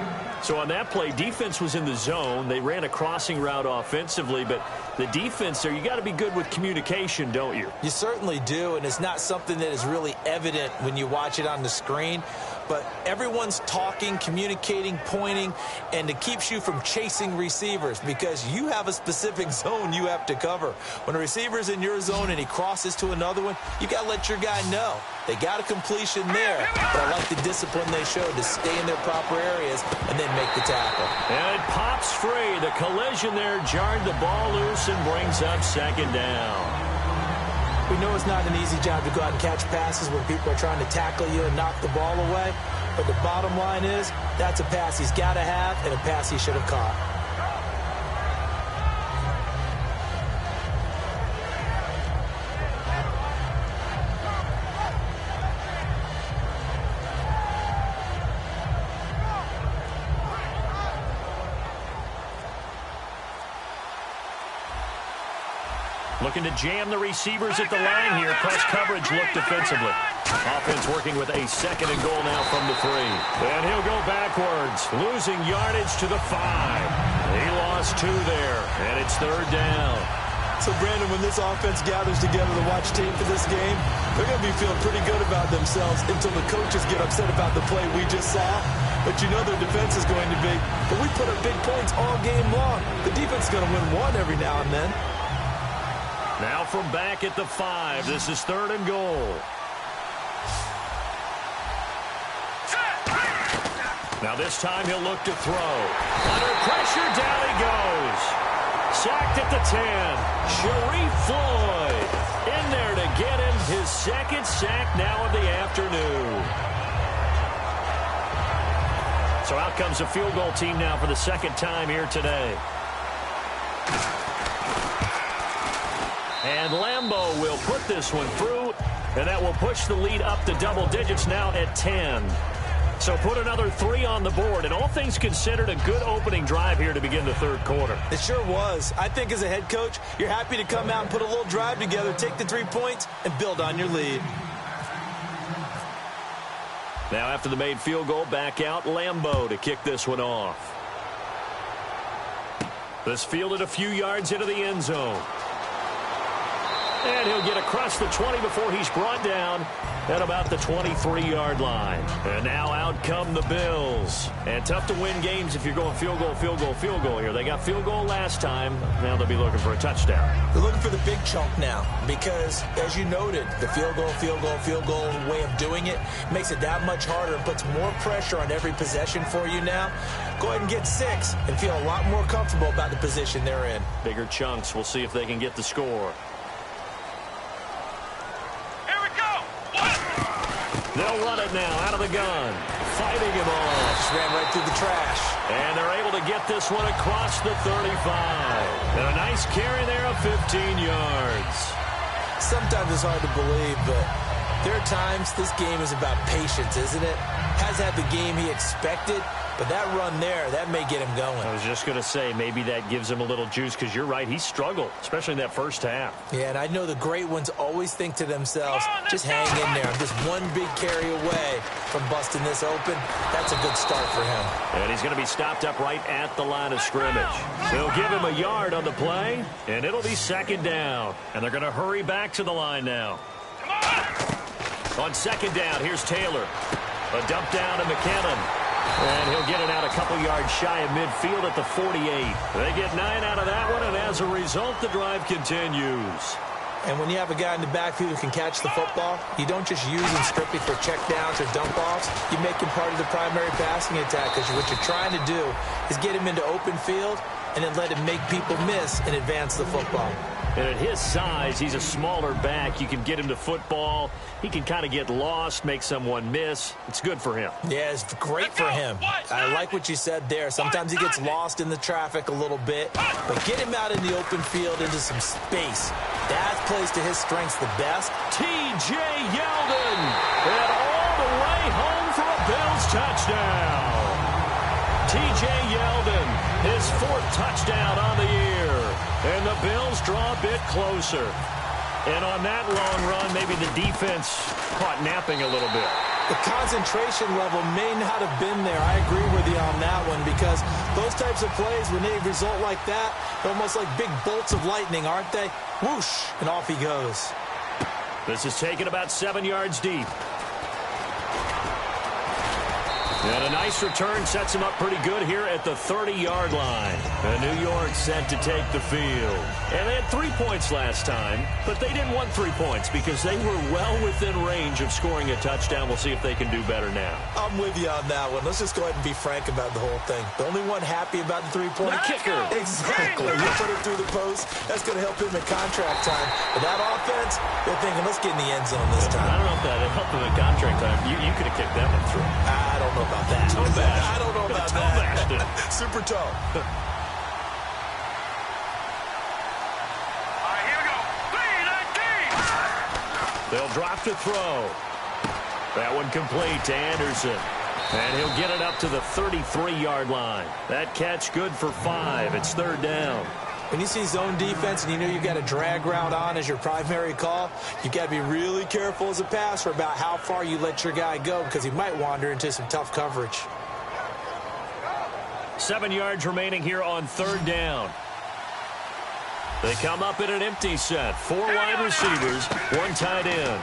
So on that play, defense was in the zone. They ran a crossing route offensively, but the defense there, you got to be good with communication, don't you? You certainly do, and it's not something that is really evident when you watch it on the screen. but everyone's talking, communicating, pointing, and it keeps you from chasing receivers because you have a specific zone you have to cover. When a receiver's in your zone and he crosses to another one, you got to let your guy know. They got a completion there, but I like the discipline they showed to stay in their proper areas and then make the tackle. And it pops free. The collision there jarred the ball loose and brings up second down. We know it's not an easy job to go out and catch passes when people are trying to tackle you and knock the ball away. But the bottom line is, that's a pass he's got to have and a pass he should have caught. Looking to jam the receivers at the line here. Press coverage look defensively. Offense working with a 2nd and goal now from the 3. And he'll go backwards, losing yardage to the 5. He lost 2 there, and it's 3rd down. So, Brandon, when this offense gathers together to watch tape for this game, they're going to be feeling pretty good about themselves until the coaches get upset about the play we just saw. But you know their defense is going to be. But we put up big points all game long. The defense is going to win one every now and then. Now from back at the 5, this is 3rd and goal. Now this time he'll look to throw. Under pressure, down he goes. Sacked at the 10. Sharif Floyd in there to get him his 2nd sack now of the afternoon. So out comes a field goal team now for the 2nd time here today. And Lambeau will put this one through, and that will push the lead up to double digits now at 10. So put another 3 on the board, and all things considered, a good opening drive here to begin the 3rd quarter. It sure was. I think as a head coach, you're happy to come out and put a little drive together, take the 3 points, and build on your lead. Now after the made field goal, back out Lambeau to kick this one off. This fielded a few yards into the end zone. And he'll get across the 20 before he's brought down at about the 23-yard line. And now out come the Bills. And tough to win games if you're going field goal, field goal, field goal here. They got field goal last time. Now they'll be looking for a touchdown. They're looking for the big chunk now because, as you noted, the field goal way of doing it makes it that much harder and puts more pressure on every possession for you now. Go ahead and get 6 and feel a lot more comfortable about the position they're in. Bigger chunks. We'll see if they can get the score. They'll run it now out of the gun. Fighting him off. Just ran right through the trash. And they're able to get this one across the 35. And a nice carry there of 15 yards. Sometimes it's hard to believe, but there are times this game is about patience, isn't it? Has had the game he expected, but that run there, that may get him going. I was just going to say, maybe that gives him a little juice because you're right, he struggled, especially in that first half. Yeah, and I know the great ones always think to themselves, just hang in there. I'm just one big carry away from busting this open. That's a good start for him. And he's going to be stopped up right at the line of scrimmage. They'll give him a yard on the play, and it'll be 2nd down. And they're going to hurry back to the line now. On 2nd down, here's Taylor. A dump down to McKinnon. And he'll get it out a couple yards shy of midfield at the 48. They get 9 out of that one, and as a result, the drive continues. And when you have a guy in the backfield who can catch the football, you don't just use him strictly for checkdowns or dump-offs. You make him part of the primary passing attack because what you're trying to do is get him into open field and then let him make people miss and advance the football. And at his size, he's a smaller back. You can get him to football. He can kind of get lost, make someone miss. It's good for him. Yeah, it's great for him. I like what you said there. Sometimes he gets lost in the traffic a little bit, but get him out in the open field into some space. That plays to his strengths the best. TyJr1 and all the way home for a Bills touchdown. TyJr1, his 4th touchdown on the year. And the Bills draw a bit closer. And on that long run, maybe the defense caught napping a little bit. The concentration level may not have been there. I agree with you on that one because those types of plays, when they result like that, they're almost like big bolts of lightning, aren't they? Whoosh, and off he goes. This is taken about 7 yards deep. And a nice return sets him up pretty good here at the 30-yard line. And New York set to take the field. And they had 3 points last time, but they didn't want 3 points because they were well within range of scoring a touchdown. We'll see if they can do better now. I'm with you on that one. Let's just go ahead and be frank about the whole thing. The only one happy about the three-point kicker. Exactly. You put it through the post. That's going to help him in contract time. But that offense, they're thinking, let's get in the end zone this time. I don't know if that helped him in contract time. You could have kicked that one through. I don't know about that. I don't know about that. Super toe. All right, here we go. 3-19. They'll drop to throw. That one complete to Anderson. And he'll get it up to the 33-yard line. That catch good for 5. It's 3rd down. When you see zone defense and you know you've got a drag route on as your primary call, you've got to be really careful as a passer about how far you let your guy go because he might wander into some tough coverage. 7 yards remaining here on 3rd down. They come up in an empty set. 4 wide receivers, 1 tight end.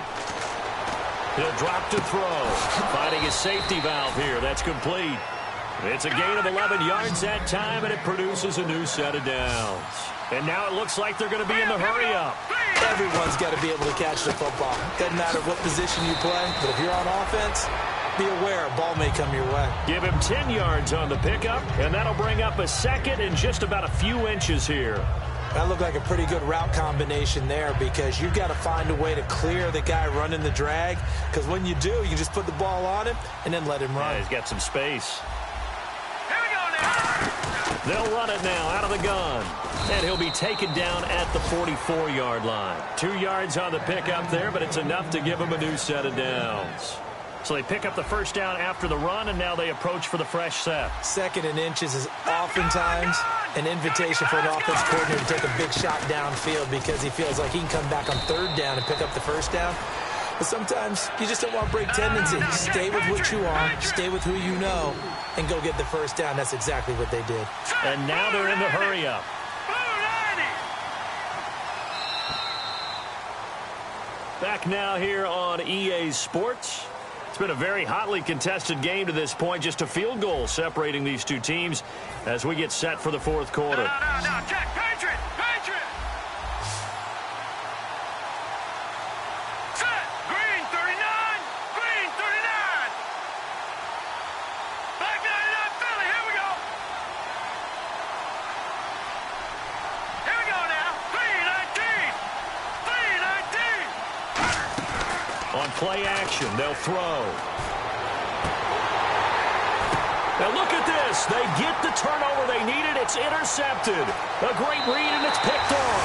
He'll drop to throw. Finding his safety valve here. That's complete. It's a gain of 11 yards that time, and it produces a new set of downs. And now it looks like they're going to be in the hurry-up. Everyone's got to be able to catch the football. Doesn't matter what position you play, but if you're on offense, be aware a ball may come your way. Give him 10 yards on the pickup, and that'll bring up a second and just about a few inches here. That looked like a pretty good route combination there because you've got to find a way to clear the guy running the drag because when you do, you just put the ball on him and then let him run. Yeah, he's got some space. Here we go now. They'll run it now out of the gun. And he'll be taken down at the 44-yard line. 2 yards on the pickup there, but it's enough to give him a new set of downs. So they pick up the first down after the run, and now they approach for the fresh set. 2nd and inches is oftentimes an invitation for an offense coordinator to take a big shot downfield because he feels like he can come back on 3rd down and pick up the first down. But sometimes you just don't want to break tendency. Stay with what you are, stay with who you know, and go get the first down. That's exactly what they did. And now they're in the hurry-up. Back now here on EA Sports. It's been a very hotly contested game to this point. Just a field goal separating these two teams as we get set for the 4th quarter. No, check. Patriot. Set. Green 39. Green 39. Black 99 Philly. Here we go. Here we go now. 3-19. 3-19. On play action, they'll throw. Now look at this. They get the turnover they needed. It's intercepted. A great read, and it's picked off.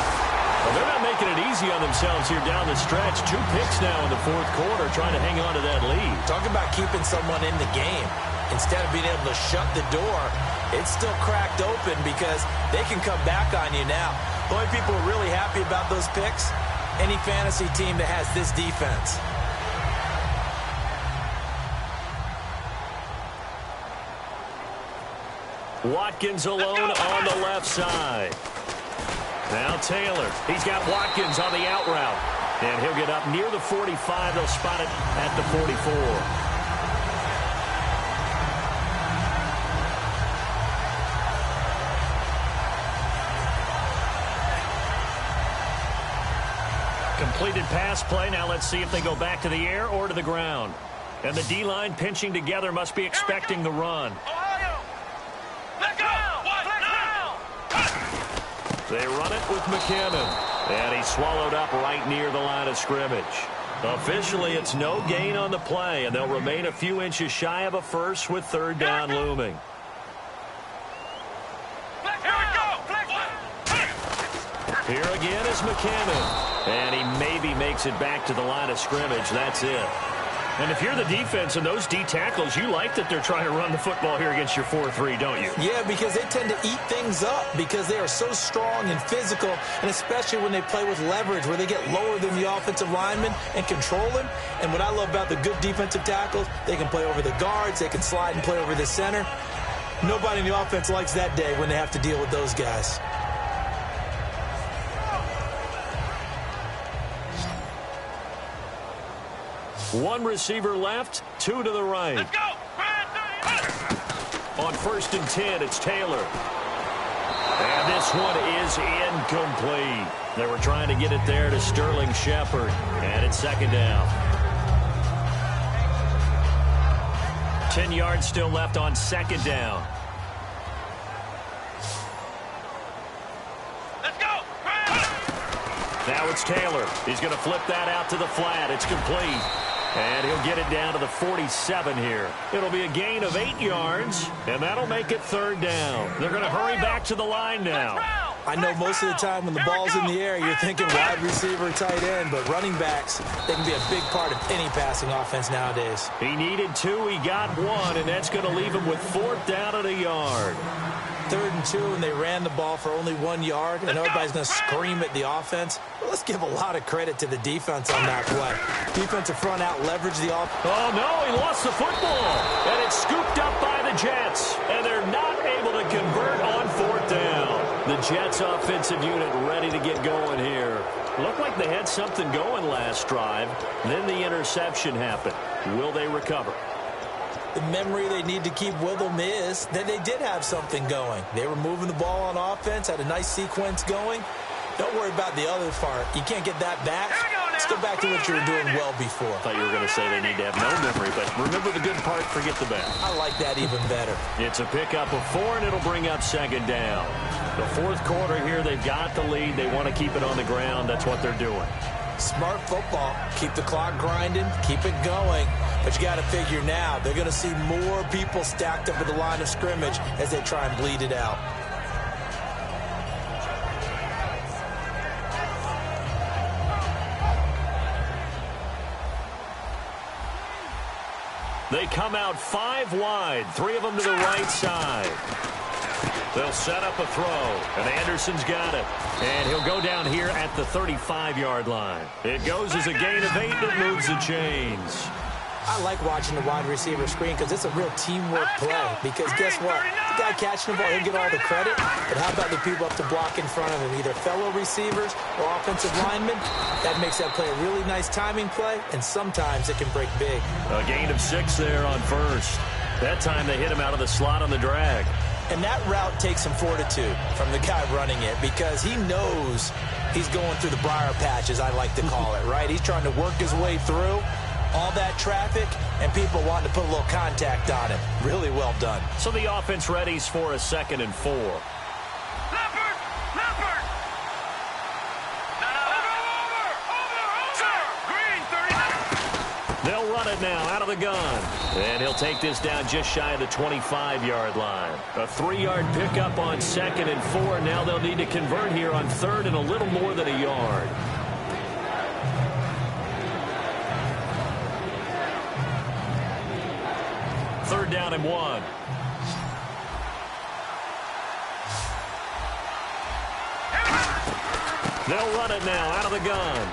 Well, they're not making it easy on themselves here down the stretch. 2 picks now in the 4th quarter trying to hang on to that lead. Talk about keeping someone in the game. Instead of being able to shut the door, it's still cracked open because they can come back on you now. The only people who are really happy about those picks, any fantasy team that has this defense. Watkins alone on the left side. Now Taylor. He's got Watkins on the out route. And he'll get up near the 45. They'll spot it at the 44. Completed pass play. Now let's see if they go back to the air or to the ground. And the D-line pinching together must be expecting the run. They run it with McKinnon. And he's swallowed up right near the line of scrimmage. Officially, it's no gain on the play, and they'll remain a few inches shy of a first with 3rd down looming. Here again is McKinnon. And he maybe makes it back to the line of scrimmage. That's it. And if you're the defense and those D tackles, you like that they're trying to run the football here against your 4-3, don't you? Yeah, because they tend to eat things up because they are so strong and physical, and especially when they play with leverage where they get lower than the offensive lineman and control him. And what I love about the good defensive tackles, they can play over the guards, they can slide and play over the center. Nobody in the offense likes that day when they have to deal with those guys. One receiver left, 2 to the right. Let's go. On 1st and 10, it's Taylor. And this one is incomplete. They were trying to get it there to Sterling Shepard. And it's 2nd down. 10 yards still left on 2nd down. Let's go. Now it's Taylor. He's going to flip that out to the flat. It's complete. And he'll get it down to the 47 here. It'll be a gain of 8 yards, and that'll make it 3rd down. They're going to hurry back to the line now. I know most of the time when the ball's in the air, you're thinking wide receiver, tight end, but running backs, they can be a big part of any passing offense nowadays. He needed 2. He got 1, and that's going to leave him with 4th down at a yard. 3rd and 2, and they ran the ball for only 1 yard, and everybody's going to scream at the offense. Well, let's give a lot of credit to the defense on that play. Defensive front out leveraged the offense. Oh, no, he lost the football, and it's scooped up by the Jets, and they're not able to convert on 4th down. The Jets offensive unit ready to get going here. Looked like they had something going last drive. Then the interception happened. Will they recover? The memory they need to keep with them is that they did have something going. They were moving the ball on offense, had a nice sequence going. Don't worry about the other part. You can't get that back. Let's go back to what you were doing well before. I thought you were going to say they need to have no memory, but remember the good part, forget the bad. I like that even better. It's a pickup of 4, and it'll bring up 2nd down. The 4th quarter here, they've got the lead. They want to keep it on the ground. That's what they're doing. Smart football. Keep the clock grinding. Keep it going. But you got to figure now, they're going to see more people stacked up at the line of scrimmage as they try and bleed it out. They come out 5 wide, 3 of them to the right side. They'll set up a throw, and Anderson's got it. And he'll go down here at the 35-yard line. It goes as a gain of 8 that moves the chains. I like watching the wide receiver screen because it's a real teamwork play. Because guess what? The guy catching the ball, he'll get all the credit. But how about the people up to block in front of him, either fellow receivers or offensive linemen? That makes that play a really nice timing play, and sometimes it can break big. A gain of 6 there on 1st. That time they hit him out of the slot on the drag. And that route takes some fortitude from the guy running it because he knows he's going through the briar patch, as I like to call it, right? He's trying to work his way through all that traffic, and people want to put a little contact on him. Really well done. So the offense readies for a 2nd and 4. Leopard! Leopard! Over! Sir! Green 39! They'll run it now out of the gun. And he'll take this down just shy of the 25-yard line. A 3-yard pickup on 2nd and 4. Now they'll need to convert here on 3rd and a little more than a yard. Third down and 1. They'll run it now out of the gun.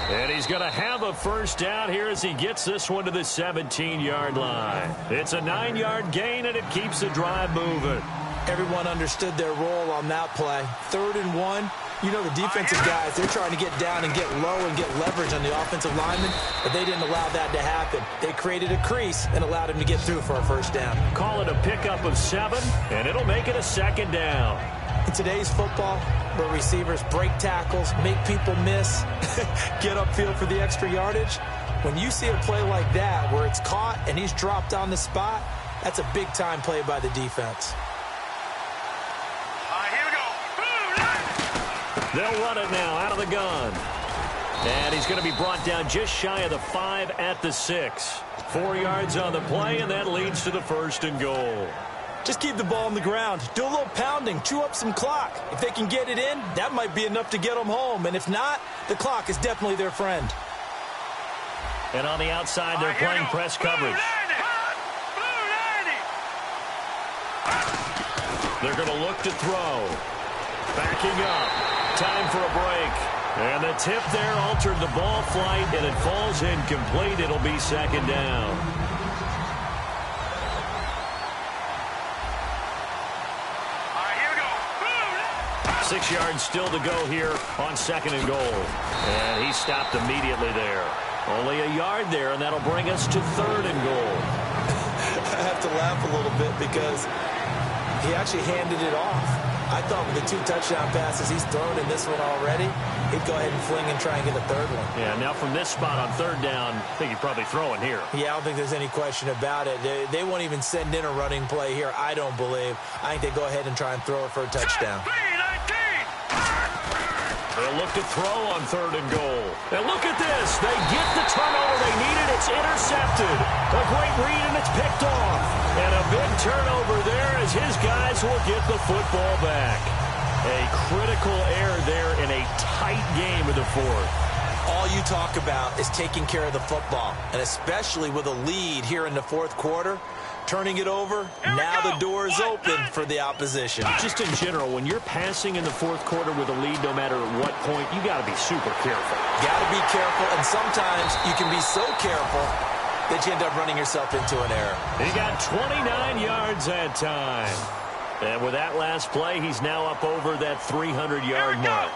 And he's going to have a 1st down here as he gets this one to the 17-yard line. It's a 9-yard gain, and it keeps the drive moving. Everyone understood their role on that play. 3rd and 1. You know, the defensive guys, they're trying to get down and get low and get leverage on the offensive lineman, but they didn't allow that to happen. They created a crease and allowed him to get through for a 1st down. Call it a pickup of 7, and it'll make it a 2nd down. In today's football, where receivers break tackles, make people miss, get upfield for the extra yardage, when you see a play like that where it's caught and he's dropped on the spot, that's a big-time play by the defense. Here we go. They'll run it now out of the gun. And he's going to be brought down just shy of the 5 at the 6. 4 yards on the play, and that leads to the 1st and goal. Just keep the ball on the ground. Do a little pounding. Chew up some clock. If they can get it in, that might be enough to get them home. And if not, the clock is definitely their friend. And on the outside, they're playing press coverage. They're going to look to throw. Backing up. Time for a break. And the tip there altered the ball flight, and it falls incomplete. It'll be 2nd down. Here we go. 6 yards still to go here on 2nd and goal. And he stopped immediately there. Only a yard there, and that'll bring us to 3rd and goal. I have to laugh a little bit because he actually handed it off. I thought with the 2 touchdown passes he's thrown in this one already, he'd go ahead and fling and try and get a third one. Yeah, now from this spot on 3rd down, I think he'd probably throw it here. Yeah, I don't think there's any question about it. They won't even send in a running play here, I don't believe. I think they go ahead and try and throw it for a touchdown. They'll look to throw on 3rd and goal. And look at this. They get the turnover they needed. It's intercepted. A great read, and it's picked off. And a big turnover there as his guys will get the football back. A critical error there in a tight game in the 4th. All you talk about is taking care of the football, and especially with a lead here in the 4th quarter. Turning it over, now the door is open for the opposition. Just in general, when you're passing in the 4th quarter with a lead, no matter at what point, you got to be super careful. Got to be careful, and sometimes you can be so careful that you end up running yourself into an error. He got 29 yards that time. And with that last play, he's now up over that 300-yard mark.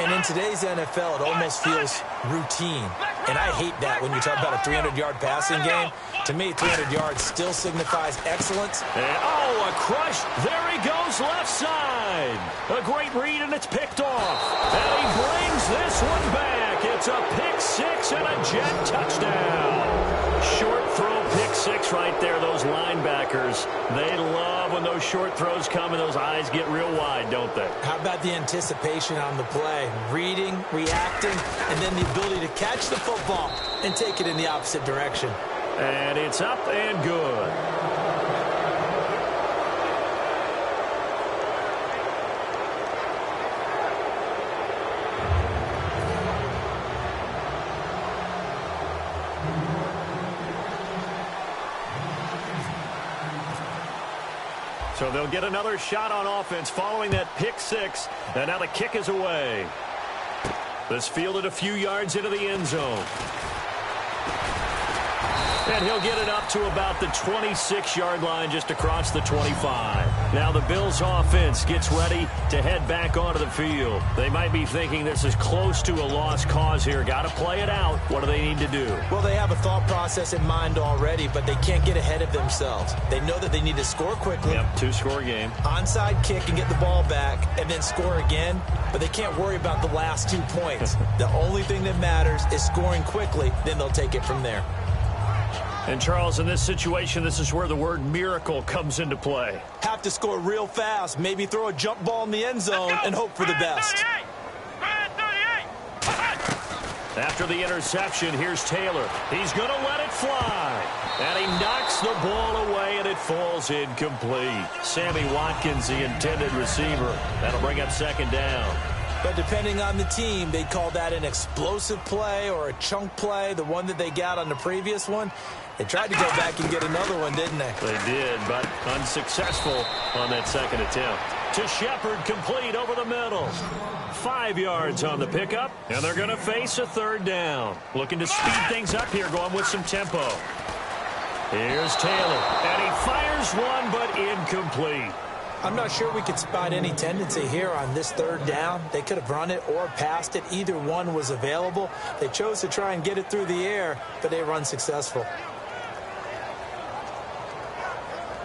And in today's NFL, it almost feels routine. And I hate that when you talk about a 300-yard passing game. To me, 300 yards still signifies excellence. And, oh, a crush. There he goes, left side. A great read, and it's picked off. And he brings this one back. It's a pick 6 and a Jet touchdown. Short throw, pick 6 right there. Those linebackers, they love when those short throws come and those eyes get real wide, don't they? How about the anticipation on the play? Reading, reacting, and then the ability to catch the football and take it in the opposite direction. And it's up and good. So they'll get another shot on offense following that pick 6. And now the kick is away. This fielded a few yards into the end zone. And he'll get it up to about the 26-yard line just across the 25. Now the Bills offense gets ready to head back onto the field. They might be thinking this is close to a lost cause here. Got to play it out. What do they need to do? Well, they have a thought process in mind already, but they can't get ahead of themselves. They know that they need to score quickly. Yep, 2-score game. Onside kick and get the ball back and then score again, but they can't worry about the last 2 points. The only thing that matters is scoring quickly, then they'll take it from there. And, Charles, in this situation, this is where the word miracle comes into play. Have to score real fast, maybe throw a jump ball in the end zone and hope for the best. After the interception, here's Taylor. He's going to let it fly. And he knocks the ball away, and it falls incomplete. Sammy Watkins, the intended receiver. That'll bring up 2nd down. But depending on the team, they call that an explosive play or a chunk play, the one that they got on the previous one. They tried to go back and get another one, didn't they? They did, but unsuccessful on that 2nd attempt. To Shepard, complete over the middle. 5 yards on the pickup, and they're going to face a 3rd down. Looking to speed things up here, going with some tempo. Here's Taylor, and he fires one, but incomplete. I'm not sure we could spot any tendency here on this 3rd down. They could have run it or passed it. Either one was available. They chose to try and get it through the air, but they were unsuccessful.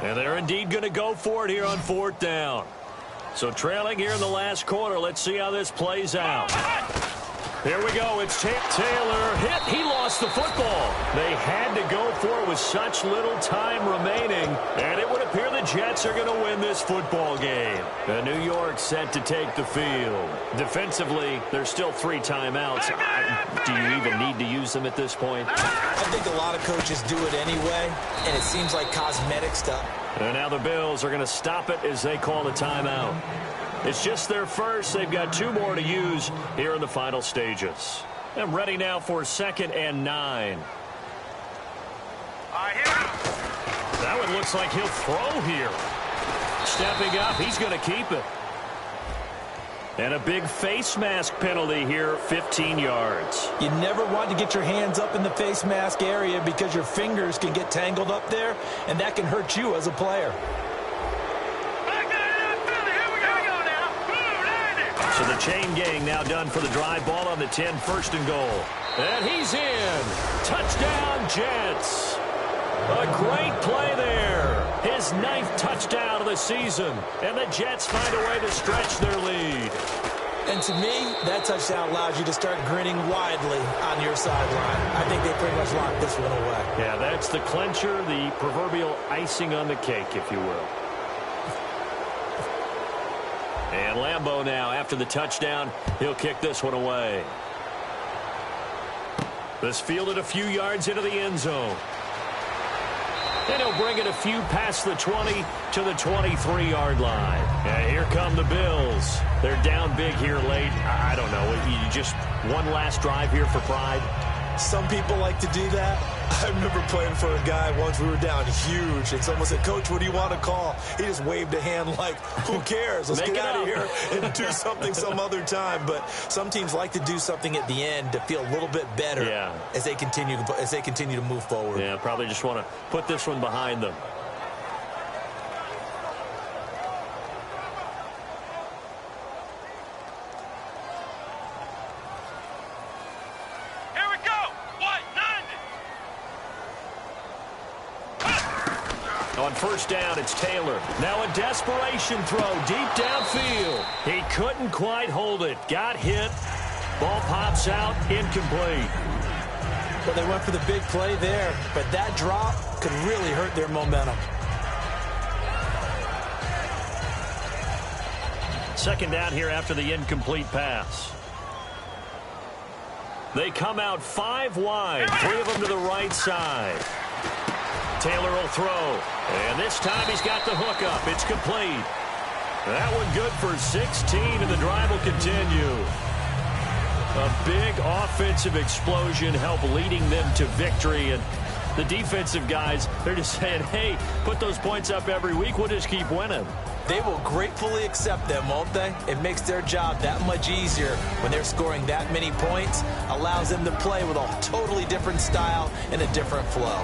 And they're indeed going to go for it here on 4th down. So trailing here in the last quarter. Let's see how this plays out. Here we go. It's Taylor hit. He lost the football. They had to go for it with such little time remaining. And it would appear the Jets are going to win this football game. And New York set to take the field. Defensively, there's still 3 timeouts. Do you even need to use them at this point? I think a lot of coaches do it anyway, and it seems like cosmetic stuff. And now the Bills are going to stop it as they call the timeout. It's just their first. They've got 2 more to use here in the final stages. And ready now for 2nd and 9. That one looks like he'll throw here. Stepping up, he's going to keep it. And a big face mask penalty here, 15 yards. You never want to get your hands up in the face mask area because your fingers can get tangled up there, and that can hurt you as a player. So the chain gang now done for the drive. Ball on the 10, 1st and goal. And he's in. Touchdown, Jets. A great play there. His ninth touchdown of the season. And the Jets find a way to stretch their lead. And to me, that touchdown allows you to start grinning widely on your sideline. I think they pretty much locked this one away. Yeah, that's the clincher, the proverbial icing on the cake, if you will. And Lambeau now, after the touchdown, he'll kick this one away. This fielded a few yards into the end zone. And he'll bring it a few past the 20 to the 23-yard line. And here come the Bills. They're down big here late. I don't know. You just one last drive here for pride? Some people like to do that. I remember playing for a guy once. We were down huge, and someone said, "Coach, what do you want to call?" He just waved a hand like, who cares? Let's get out of here and do something some other time. But some teams like to do something at the end to feel a little bit better as they continue to move forward. Yeah, probably just want to put this one behind them. On first down, it's Taylor. Now a desperation throw deep downfield. He couldn't quite hold it. Got hit. Ball pops out. Incomplete. Well, they went for the big play there, but that drop could really hurt their momentum. Second down here after the incomplete pass. They come out 5 wide. 3 of them to the right side. Taylor will throw. And this time he's got the hook up. It's complete. That one good for 16, and the drive will continue. A big offensive explosion helped leading them to victory. And the defensive guys, they're just saying, hey, put those points up every week. We'll just keep winning. They will gratefully accept them, won't they? It makes their job that much easier when they're scoring that many points. Allows them to play with a totally different style and a different flow.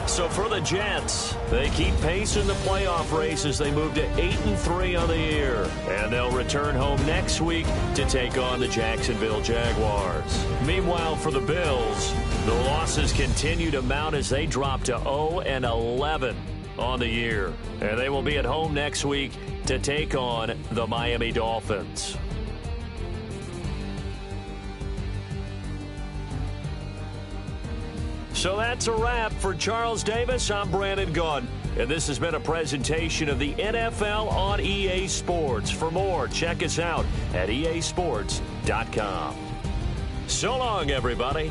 So for the Jets, they keep pace in the playoff race as they move to 8-3 on the year. And they'll return home next week to take on the Jacksonville Jaguars. Meanwhile, for the Bills, the losses continue to mount as they drop to 0-11 on the year. And they will be at home next week to take on the Miami Dolphins. So that's a wrap. For Charles Davis, I'm Brandon Gunn. And this has been a presentation of the NFL on EA Sports. For more, check us out at easports.com. So long, everybody.